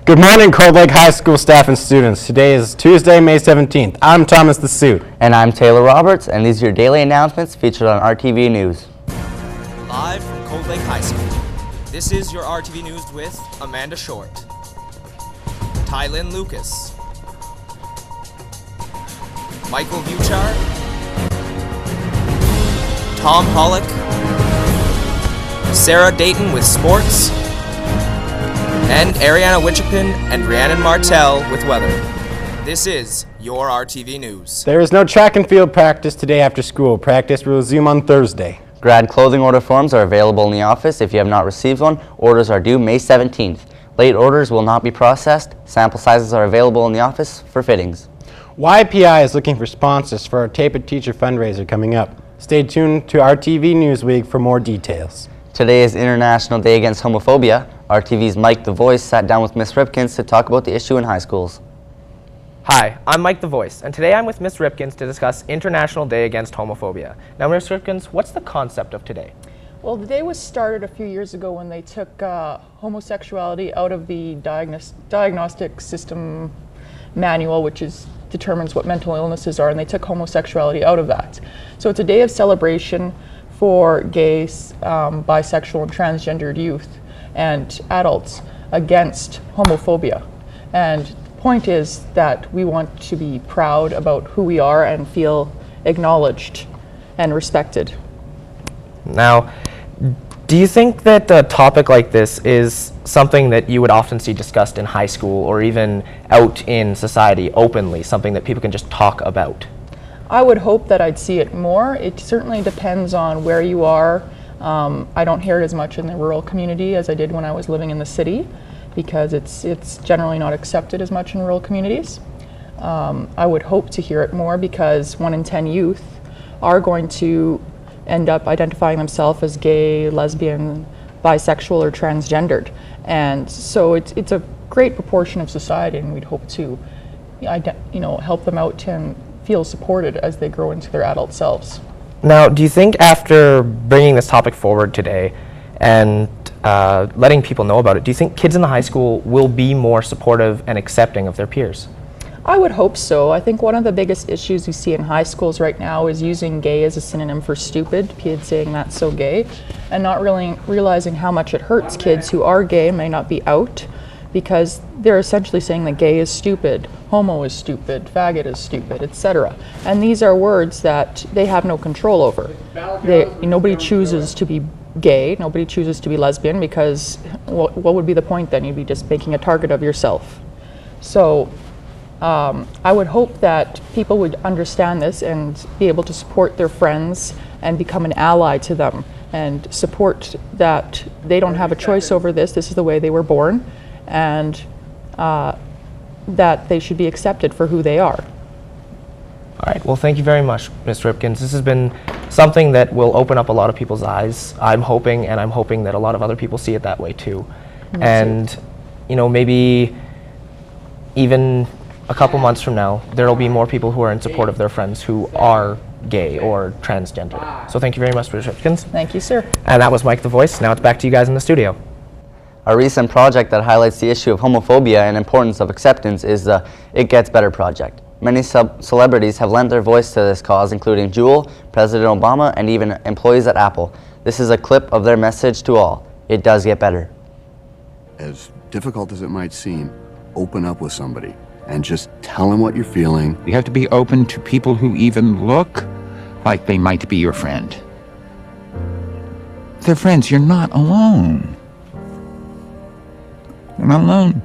Good morning, Cold Lake High School staff and students. Today is Tuesday, May 17th. I'm Thomas the Suit. And I'm Taylor Roberts, and these are your daily announcements featured on RTV News. Live from Cold Lake High School, this is your RTV News with Amanda Short, Tylynn Lucas, Michael Buchar, Tom Pollock, Sarah Dayton with sports, and Ariana Wichapin and Rhiannon Martell with weather. This is your RTV News. There is no track and field practice today after school. Practice will resume on Thursday. Grad clothing order forms are available in the office. If you have not received one, orders are due May 17th. Late orders will not be processed. Sample sizes are available in the office for fittings. YPI is looking for sponsors for our Tape It Teacher fundraiser coming up. Stay tuned to RTV News Week for more details. Today is International Day Against Homophobia. RTV's Mike the Voice sat down with Ms. Ripkins to talk about the issue in high schools. Hi, I'm Mike the Voice, and today I'm with Ms. Ripkins to discuss International Day Against Homophobia. Now, Ms. Ripkins, what's the concept of today? Well, the day was started a few years ago when they took homosexuality out of the diagnostic system manual, which determines what mental illnesses are, and they took homosexuality out of that. So it's a day of celebration for gays, bisexual and transgendered youth and adults against homophobia. And the point is that we want to be proud about who we are and feel acknowledged and respected. Now, do you think that a topic like this is something that you would often see discussed in high school or even out in society openly, something that people can just talk about? I would hope that I'd see it more. It certainly depends on where you are. I don't hear it as much in the rural community as I did when I was living in the city, because it's generally not accepted as much in rural communities. I would hope to hear it more because 1 in 10 youth are going to end up identifying themselves as gay, lesbian, bisexual, or transgendered. And so it's a great proportion of society, and we'd hope to help them out and feel supported as they grow into their adult selves. Now, do you think after bringing this topic forward today and letting people know about it, do you think kids in the high school will be more supportive and accepting of their peers? I would hope so. I think one of the biggest issues we see in high schools right now is using gay as a synonym for stupid, kids saying that's so gay, and not really realizing how much it hurts kids who are gay, may not be out, because they're essentially saying that gay is stupid, homo is stupid, faggot is stupid, etc. And these are words that they have no control over. Nobody chooses to be gay, nobody chooses to be lesbian, because what would be the point then? You'd be just making a target of yourself. So I would hope that people would understand this and be able to support their friends and become an ally to them and support that they don't have a choice over this. This is the way they were born, and that they should be accepted for who they are. All right, well, thank you very much, Ms. Ripkins. This has been something that will open up a lot of people's eyes. I'm hoping that a lot of other people see it that way too. And, maybe even a couple months from now, there will be more people who are in support of their friends who are gay or transgender. So thank you very much, Ms. Ripkins. Thank you, sir. And that was Mike the Voice. Now it's back to you guys in the studio. A recent project that highlights the issue of homophobia and importance of acceptance is the It Gets Better project. Many celebrities have lent their voice to this cause, including Jewel, President Obama, and even employees at Apple. This is a clip of their message to all. It does get better. As difficult as it might seem, open up with somebody and just tell them what you're feeling. You have to be open to people who even look like they might be your friend. They're friends. You're not alone. You're not alone.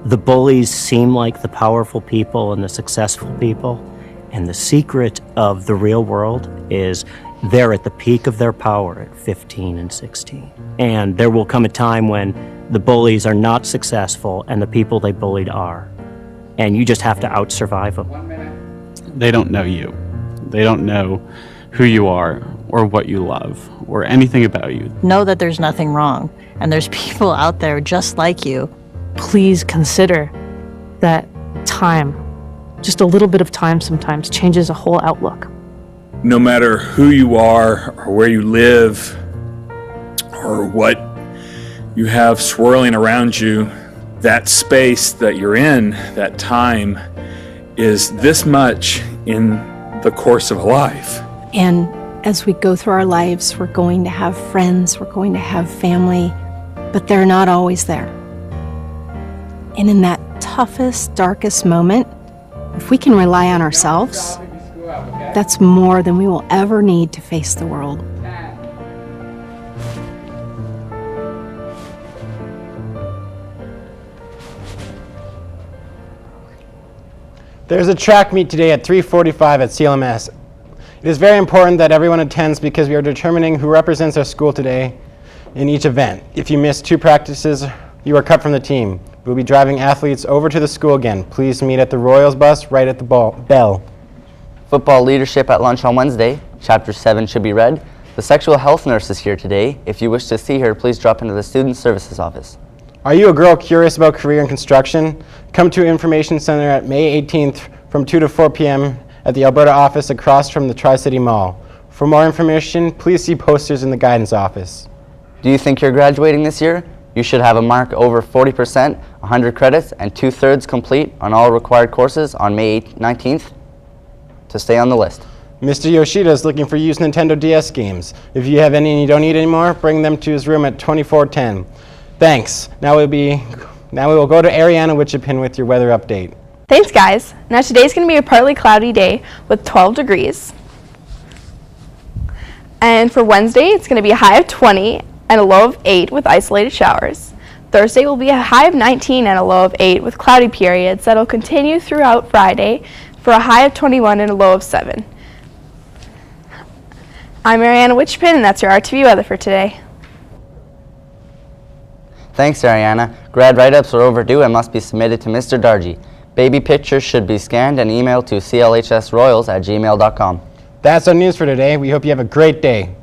The bullies seem like the powerful people and the successful people, and the secret of the real world is they're at the peak of their power at 15 and 16. And there will come a time when the bullies are not successful and the people they bullied are. And you just have to out-survive them. They don't know you. They don't know who you are or what you love or anything about you. Know that there's nothing wrong, and there's people out there just like you. Please consider that time, just a little bit of time sometimes, changes a whole outlook. No matter who you are or where you live or what you have swirling around you, that space that you're in, that time, is this much in the course of a life. And as we go through our lives, we're going to have friends, we're going to have family, but they're not always there. And in that toughest, darkest moment, if we can rely on ourselves, that's more than we will ever need to face the world. There's a track meet today at 3:45 at CLMS. It is very important that everyone attends because we are determining who represents our school today in each event. If you miss 2 practices, you are cut from the team. We'll be driving athletes over to the school again. Please meet at the Royals bus right at the bell. Football leadership at lunch on Wednesday. Chapter 7 should be read. The sexual health nurse is here today. If you wish to see her, please drop into the Student Services office. Are you a girl curious about career in construction? Come to Information Center at May 18th from 2 to 4 p.m. at the Alberta office across from the Tri-City Mall. For more information, please see posters in the guidance office. Do you think you're graduating this year? You should have a mark over 40%, 100 credits, and 2/3 complete on all required courses on May 19th to stay on the list. Mr. Yoshida is looking for used Nintendo DS games. If you have any and you don't need any more, bring them to his room at 2410. Thanks. Now we will go to Ariana Wichipin with your weather update. Thanks, guys. Now today's going to be a partly cloudy day with 12 degrees. And for Wednesday, it's going to be a high of 20 and a low of 8 with isolated showers. Thursday will be a high of 19 and a low of 8 with cloudy periods that will continue throughout Friday for a high of 21 and a low of 7. I'm Ariana Wichipin, and that's your RTV weather for today. Thanks, Ariana. Grad write-ups are overdue and must be submitted to Mr. Dargy. Baby pictures should be scanned and emailed to clhsroyals@gmail.com. That's our news for today. We hope you have a great day.